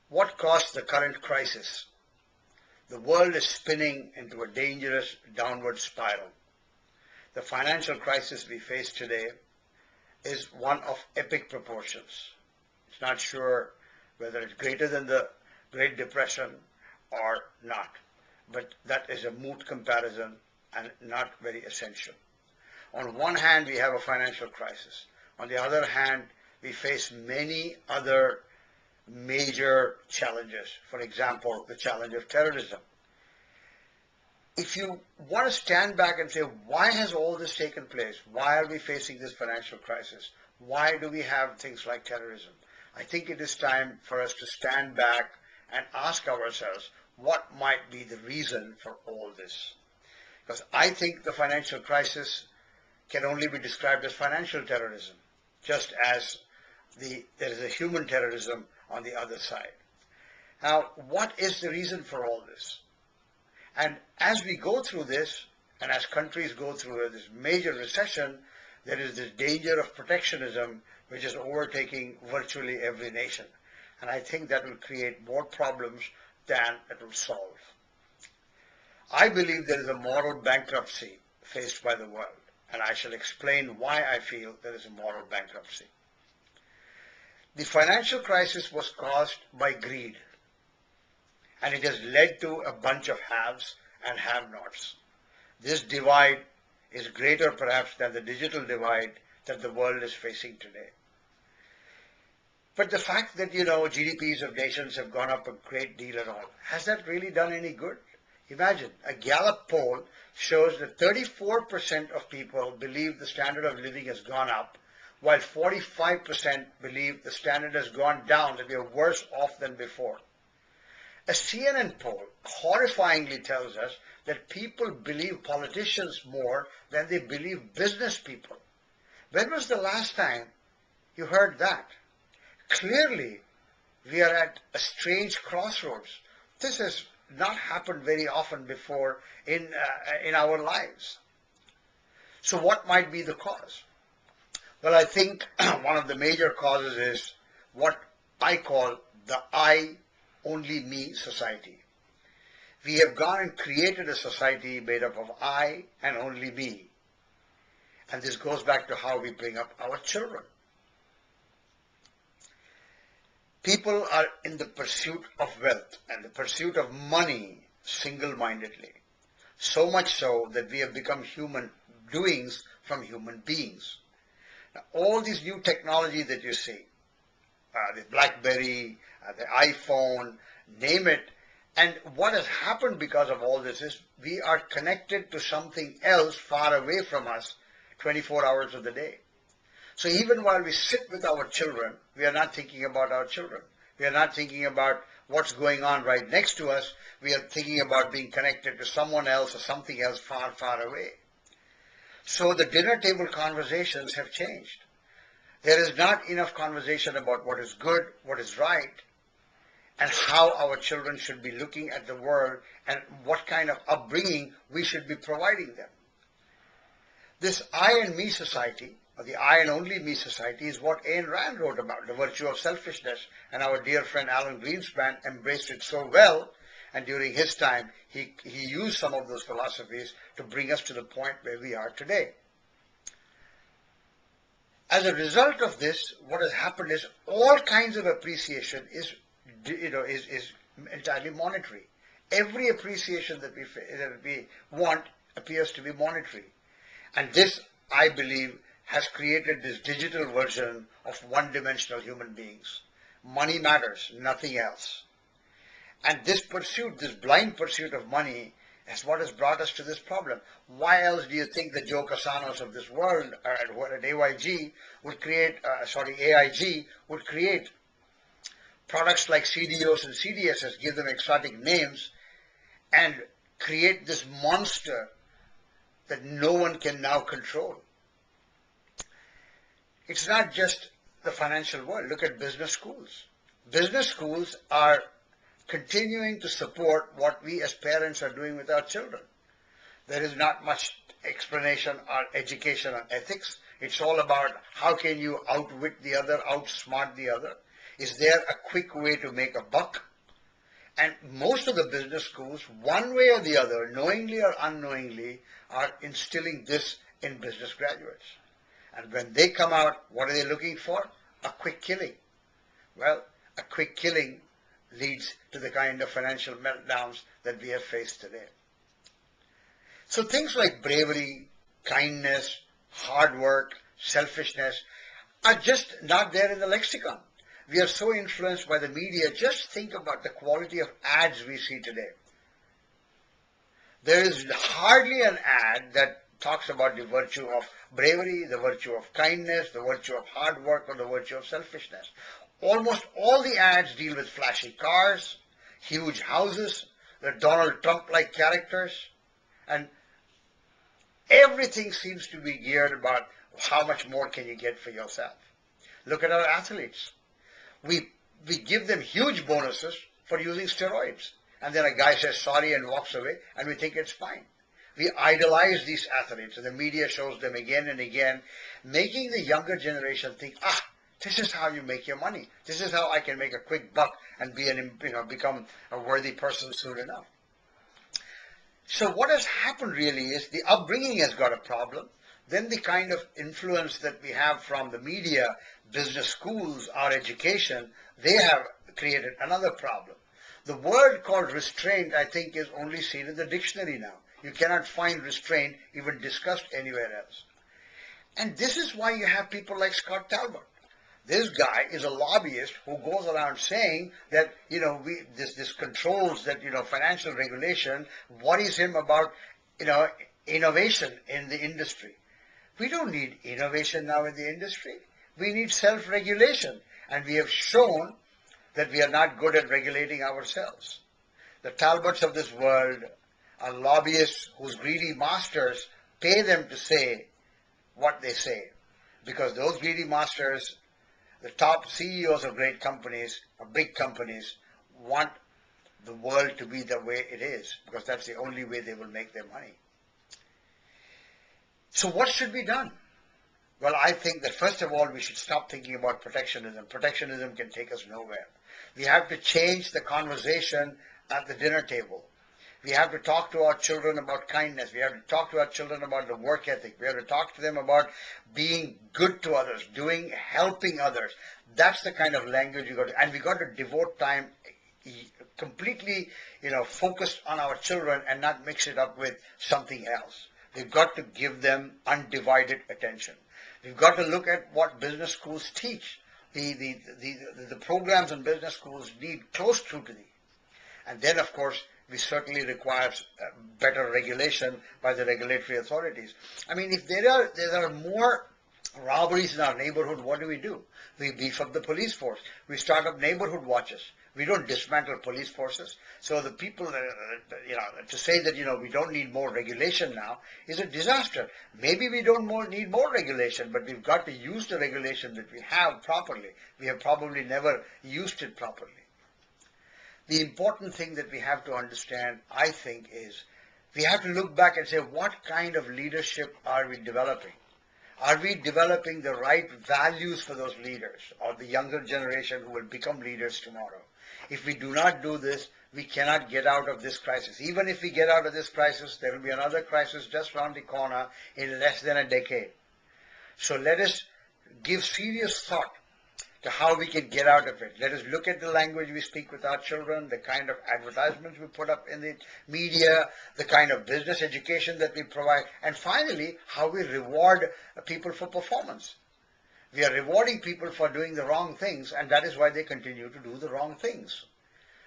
What caused the current crisis? The world is spinning into a dangerous downward spiral. The financial crisis we face today is one of epic proportions. It's not sure whether it's greater than the Great Depression or not, but that is a moot comparison and not very essential. On one hand, we have a financial crisis. On the other hand, we face many other major challenges. For example, the challenge of terrorism. If you want to stand back and say, why has all this taken place? Why are we facing this financial crisis? Why do we have things like terrorism? I think it is time for us to stand back and ask ourselves, what might be the reason for all this? Because I think the financial crisis can only be described as financial terrorism, just as there is a human terrorism on the other side. Now, what is the reason for all this? And as we go through this, and as countries go through this major recession, there is this danger of protectionism which is overtaking virtually every nation. And I think that will create more problems than it will solve. I believe there is a moral bankruptcy faced by the world, and I shall explain why I feel there is a moral bankruptcy. The financial crisis was caused by greed, and it has led to a bunch of haves and have-nots. This divide is greater perhaps than the digital divide that the world is facing today. But the fact that, GDPs of nations have gone up a great deal and all, has that really done any good? Imagine, a Gallup poll shows that 34% of people believe the standard of living has gone up, while 45% believe the standard has gone down, that we are worse off than before. A CNN poll horrifyingly tells us that people believe politicians more than they believe business people. When was the last time you heard that? Clearly, we are at a strange crossroads. This has not happened very often before in our lives. So what might be the cause? Well, I think one of the major causes is what I call the I, only me society. We have gone and created a society made up of I and only me. And this goes back to how we bring up our children. People are in the pursuit of wealth and the pursuit of money single-mindedly. So much so that we have become human doings from human beings. Now, all these new technology that you see, the BlackBerry, the iPhone, name it, and what has happened because of all this is we are connected to something else far away from us 24 hours of the day. So even while we sit with our children, we are not thinking about our children. We are not thinking about what's going on right next to us. We are thinking about being connected to someone else or something else far, far away. So the dinner table conversations have changed. There is not enough conversation about what is good, what is right, and how our children should be looking at the world and what kind of upbringing we should be providing them. This I and me society, or the I and only me society, is what Ayn Rand wrote about, the virtue of selfishness, and our dear friend Alan Greenspan embraced it so well, and during his time he used some of those philosophies to bring us to the point where we are today. As a result of this, what has happened is all kinds of appreciation is entirely monetary. Every appreciation that we want appears to be monetary. And this, I believe, has created this digital version of one-dimensional human beings. Money matters, nothing else. And this pursuit, this blind pursuit of money, is what has brought us to this problem. Why else do you think the Joe Casanos of this world at AIG would create products like CDOs and CDSs, give them exotic names, and create this monster that no one can now control? It's not just the financial world. Look at business schools. Business schools are continuing to support what we as parents are doing with our children. There is not much explanation or education on ethics. It's all about how can you outwit the other, outsmart the other. Is there a quick way to make a buck? And most of the business schools, one way or the other, knowingly or unknowingly, are instilling this in business graduates. And when they come out, what are they looking for? A quick killing. Well, a quick killing leads to the kind of financial meltdowns that we have faced today. So things like bravery, kindness, hard work, selfishness are just not there in the lexicon. We are so influenced by the media. Just think about the quality of ads we see today. There is hardly an ad that talks about the virtue of bravery, the virtue of kindness, the virtue of hard work, or the virtue of selfishness. Almost all the ads deal with flashy cars, huge houses, the Donald Trump-like characters, and everything seems to be geared about how much more can you get for yourself. Look at our athletes. We give them huge bonuses for using steroids. And then a guy says sorry and walks away, and we think it's fine. We idolize these athletes, and the media shows them again and again, making the younger generation think, this is how you make your money. This is how I can make a quick buck and become a worthy person soon enough. So what has happened really is the upbringing has got a problem. Then the kind of influence that we have from the media, business schools, our education, they have created another problem. The word called restraint, I think, is only seen in the dictionary now. You cannot find restraint even discussed anywhere else. And this is why you have people like Scott Talbot. This guy is a lobbyist who goes around saying that, this controls that, financial regulation worries him about, innovation in the industry. We don't need innovation now in the industry. We need self-regulation. And we have shown that we are not good at regulating ourselves. The Talbots of this world are lobbyists whose greedy masters pay them to say what they say. Because those greedy masters, the top CEOs of great companies, of big companies, want the world to be the way it is, because that's the only way they will make their money. So what should be done? Well, I think that first of all, we should stop thinking about protectionism. Protectionism can take us nowhere. We have to change the conversation at the dinner table. We have to talk to our children about kindness. We have to talk to our children about the work ethic. We have to talk to them about being good to others, helping others. That's the kind of language you got to, and we got to devote time completely, focused on our children and not mix it up with something else. We've got to give them undivided attention. We've got to look at what business schools teach. The programs in business schools need close scrutiny. And then, of course, we certainly require better regulation by the regulatory authorities. I mean, if there are more robberies in our neighborhood, what do? We beef up the police force. We start up neighborhood watches. We don't dismantle police forces. So the people, to say that, we don't need more regulation now is a disaster. Maybe we don't need more regulation, but we've got to use the regulation that we have properly. We have probably never used it properly. The important thing that we have to understand, I think, is we have to look back and say, what kind of leadership are we developing? Are we developing the right values for those leaders or the younger generation who will become leaders tomorrow? If we do not do this, we cannot get out of this crisis. Even if we get out of this crisis, there will be another crisis just around the corner in less than a decade. So let us give serious thought to how we can get out of it. Let us look at the language we speak with our children, the kind of advertisements we put up in the media, the kind of business education that we provide, and finally, how we reward people for performance. We are rewarding people for doing the wrong things, and that is why they continue to do the wrong things.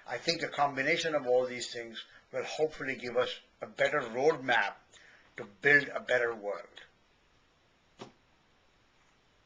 I think a combination of all these things will hopefully give us a better roadmap to build a better world.